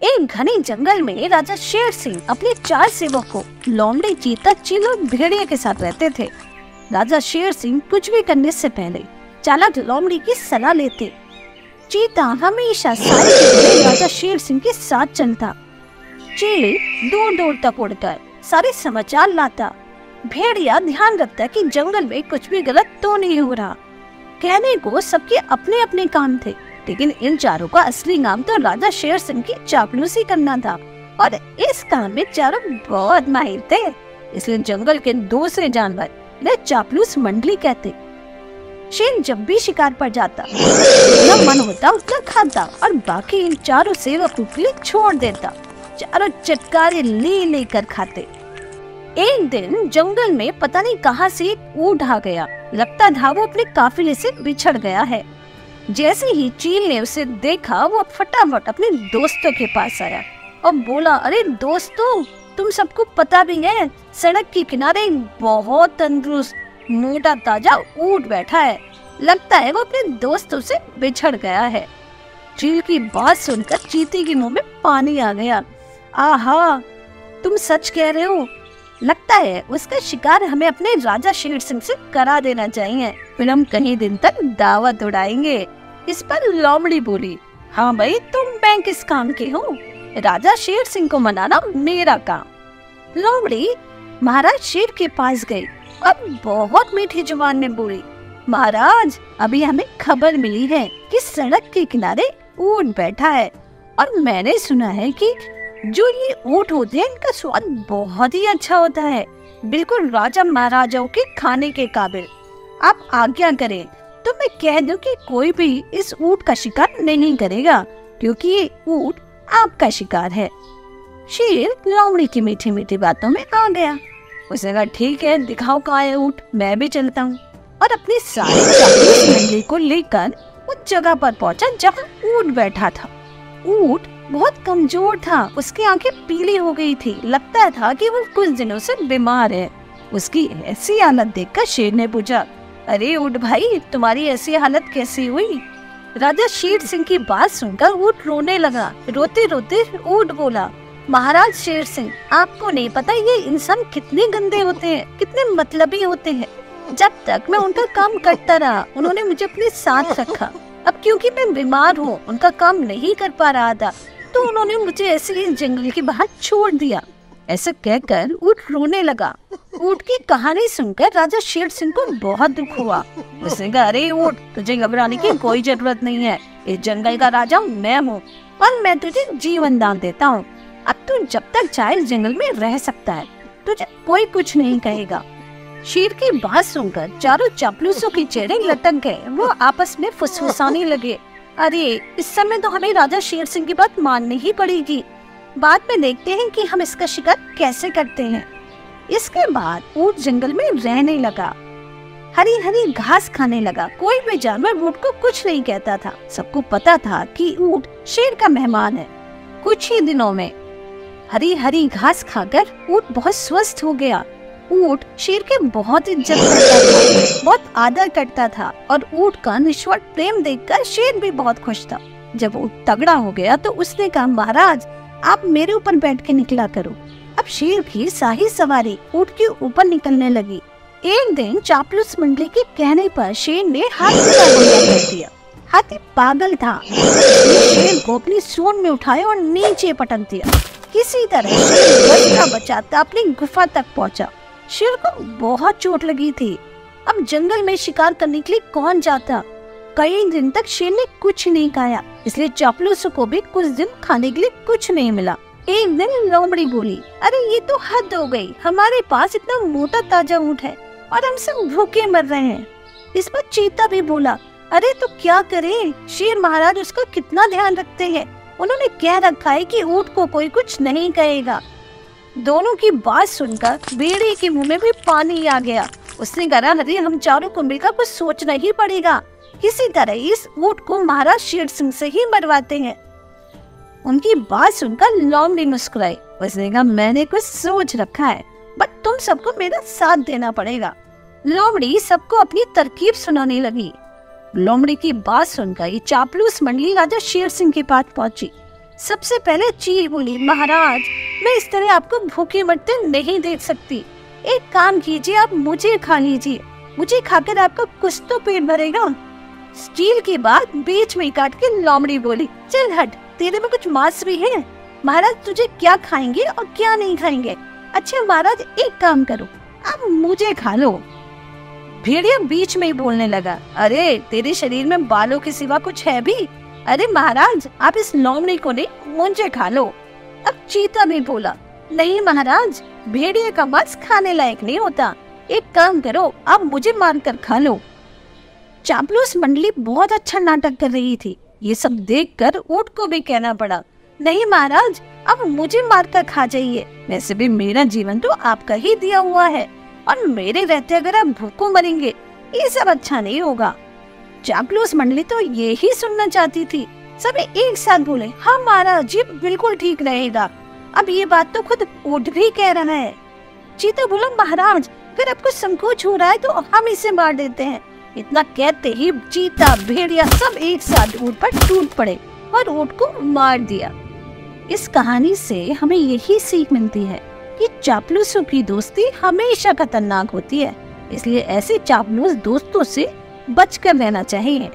एक घने जंगल में राजा शेर सिंह अपने 4 सेवकों लोमड़ी, चीता, चील और भेड़िया के साथ रहते थे। राजा शेर सिंह कुछ भी करने से पहले चालाक लोमड़ी की सलाह लेते। चीता हमेशा सारी चीजें राजा शेर सिंह के साथ चलता। चील दूर दूर तक उड़कर सारे समाचार लाता। भेड़िया ध्यान रखता कि जंगल में कुछ भी गलत तो नहीं हो रहा। कहने को सबके अपने अपने काम थे, लेकिन इन चारों का असली काम तो राजा शेर सिंह की चापलूसी करना था, और इस काम में चारों बहुत माहिर थे। इसलिए जंगल के दूसरे जानवर ने चापलूस मंडली कहते। शेर जब भी शिकार पर जाता, जितना मन होता उतना खाता और बाकी इन चारों सेवकों के लिए छोड़ देता। चारों चटकारे ले लेकर खाते। एक दिन जंगल में पता नहीं कहां से एक ऊंट आ गया। लगता था वो अपने काफिले से बिछड़ गया है। जैसे ही चील ने उसे देखा, वो फटाफट अपने दोस्तों के पास आया और बोला, अरे दोस्तों, तुम सबको पता भी है, सड़क के किनारे बहुत तंदुरुस्त मोटा ताजा ऊंट बैठा है। लगता है वो अपने दोस्तों से बिछड़ गया है। चील की बात सुनकर चीते के मुंह में पानी आ गया। आहा, तुम सच कह रहे हो। लगता है उसका शिकार हमें अपने राजा शेर सिंह से करा देना चाहिए, फिर हम कई दिन तक दावत उड़ाएंगे। इस पर लोमड़ी बोली, हाँ भाई, तुम बैंक इस काम के हो, राजा शेर सिंह को मनाना मेरा काम। लोमड़ी महाराज शेर के पास गई और बहुत मीठी जुबान में बोली, महाराज, अभी हमें खबर मिली है कि सड़क के किनारे ऊंट बैठा है, और मैंने सुना है कि जो ये ऊंट होते हैं इनका स्वाद बहुत ही अच्छा होता है, बिल्कुल राजा महाराजाओं के खाने के काबिल। आप आज्ञा करें तो मैं कह दूं कि कोई भी इस ऊंट का शिकार नहीं करेगा, क्योंकि ये ऊंट आपका शिकार है। शेर लोमड़ी की मीठी मीठी बातों में आ गया। उसने कहा, ठीक है, दिखाओ कहाँ है ऊंट, मैं भी चलता हूँ। और अपनी सारी चापलूस मंडली को लेकर उस जगह पर पहुंचा जहाँ ऊंट बैठा था। ऊंट बहुत कमजोर था, उसकी आंखें पीली हो गई थी। लगता था कि वो कुछ दिनों से बीमार है। उसकी ऐसी हालत देखकर शेर ने पूछा, अरे ऊंट भाई, तुम्हारी ऐसी हालत कैसी हुई? राजा शेर सिंह की बात सुनकर ऊंट रोने लगा। रोते रोते ऊंट बोला, महाराज शेर सिंह, आपको नहीं पता ये इंसान कितने गंदे होते हैं, कितने मतलबी होते हैं। जब तक मैं उनका काम करता रहा, उन्होंने मुझे अपने साथ रखा। अब क्योंकि मैं बीमार हूँ, उनका काम नहीं कर पा रहा था, तो उन्होंने मुझे ऐसे ही जंगल के बाहर छोड़ दिया। ऐसा कहकर ऊंट रोने लगा। ऊंट की कहानी सुनकर राजा शेर सिंह को बहुत दुख हुआ। उसने कहा, अरे ऊंट, तुझे घबराने की कोई जरूरत नहीं है। इस जंगल का राजा मैं हूँ और मैं तुझे जीवन दान देता हूँ। अब तू जब तक चाहे इस जंगल में रह सकता है, तुझे कोई कुछ नहीं कहेगा। शेर की बात सुनकर चारों चापलूसों के चेहरे लटक गए। वो आपस में फुसफुसाने लगे, अरे इस समय तो हमें राजा शेर सिंह की बात माननी ही पड़ेगी। बाद में देखते हैं कि हम इसका शिकार कैसे करते हैं। इसके बाद ऊंट जंगल में रहने लगा, हरी हरी घास खाने लगा। कोई भी जानवर ऊंट को कुछ नहीं कहता था। सबको पता था कि ऊंट शेर का मेहमान है। कुछ ही दिनों में हरी हरी घास खाकर ऊंट बहुत स्वस्थ हो गया। ऊंट शेर के बहुत इज्जत करता था, बहुत आदर करता था, और ऊंट का निस्वार्थ प्रेम देखकर शेर भी बहुत खुश था। जब ऊंट तगड़ा हो गया तो उसने कहा, महाराज, आप मेरे ऊपर बैठ के निकला करो। अब शेर की शाही सवारी ऊंट के ऊपर निकलने लगी। एक दिन चापलूस मंडली के कहने पर शेर ने हाथी का हमला कर दिया। हाथी पागल था। शेर को अपनी सूंड में उठाया और नीचे पटक दिया। किसी तरह शेर बचता बचाता अपनी गुफा तक पहुंचा। शेर को बहुत चोट लगी थी। अब जंगल में शिकार करने के लिए कौन जाता? कई दिन तक शेर ने कुछ नहीं खाया, इसलिए चापलूसों को भी कुछ दिन खाने के लिए कुछ नहीं मिला। एक दिन लोमड़ी बोली, अरे ये तो हद हो गई, हमारे पास इतना मोटा ताजा ऊंट है और हम सब भूखे मर रहे हैं। इस पर चीता भी बोला, अरे तो क्या करें, शेर महाराज उसका कितना ध्यान रखते हैं, उन्होंने कह रखा है कि ऊंट को कोई कुछ नहीं कहेगा। दोनों की बात सुनकर भेड़िए के मुंह में भी पानी आ गया। उसने कहा, अरे हम चारों को मिलकर कुछ सोचना ही पड़ेगा, किसी तरह इस ऊंट को महाराज शेर सिंह से ही मरवाते हैं। उनकी बात सुनकर लोमड़ी मुस्कुराई। उसने कहा, मैंने कुछ सोच रखा है, बट तुम सबको मेरा साथ देना पड़ेगा। लोमड़ी सबको अपनी तरकीब सुनाने लगी। लोमड़ी की बात सुनकर ये चापलूस मंडली राजा शेर सिंह के पास पहुंची। सबसे पहले चील बोली, महाराज मैं इस तरह आपको भूखे मरते नहीं देख सकती। एक काम कीजिए, आप मुझे खा लीजिए, मुझे खाकर आपका कुछ तो पेट भरेगा। चील की बात बीच में काट के लोमड़ी बोली, चल हट, तेरे में कुछ मांस भी है। महाराज तुझे क्या खाएंगे और क्या नहीं खाएंगे? अच्छा महाराज एक काम करो, आप मुझे खा लो। भेड़िया बीच में ही बोलने लगा, अरे तेरे शरीर में बालों के सिवा कुछ है भी? अरे महाराज आप इस लोमड़ी को नहीं, मुझे खा लो। अब चीता भी बोला, नहीं महाराज, भेड़िया का मांस खाने लायक नहीं होता, एक काम करो, आप मुझे मारकर खा लो। चापलूस मंडली बहुत अच्छा नाटक कर रही थी। ये सब देखकर ऊंट को भी कहना पड़ा, नहीं महाराज अब मुझे मारकर खा जाइए, वैसे भी मेरा जीवन तो आपका ही दिया हुआ है और मेरे रहते अगर आप भूखों मरेंगे ये सब अच्छा नहीं होगा। चापलूस मंडली तो ये ही सुनना चाहती थी। सभी एक साथ बोले, हाँ महाराज ये बिल्कुल ठीक रहेगा। अब ये बात तो खुद ऊंट भी कह रहा है। चीता बोला, महाराज अगर आपको संकोच हो रहा है तो हम इसे मार देते हैं। इतना कहते ही चीता भेड़िया सब एक साथ ऊंट पर टूट पड़े और ऊंट को मार दिया। इस कहानी से हमें यही सीख मिलती है कि चापलूसों की दोस्ती हमेशा खतरनाक होती है, इसलिए ऐसे चापलूस दोस्तों से बचकर रहना चाहिए।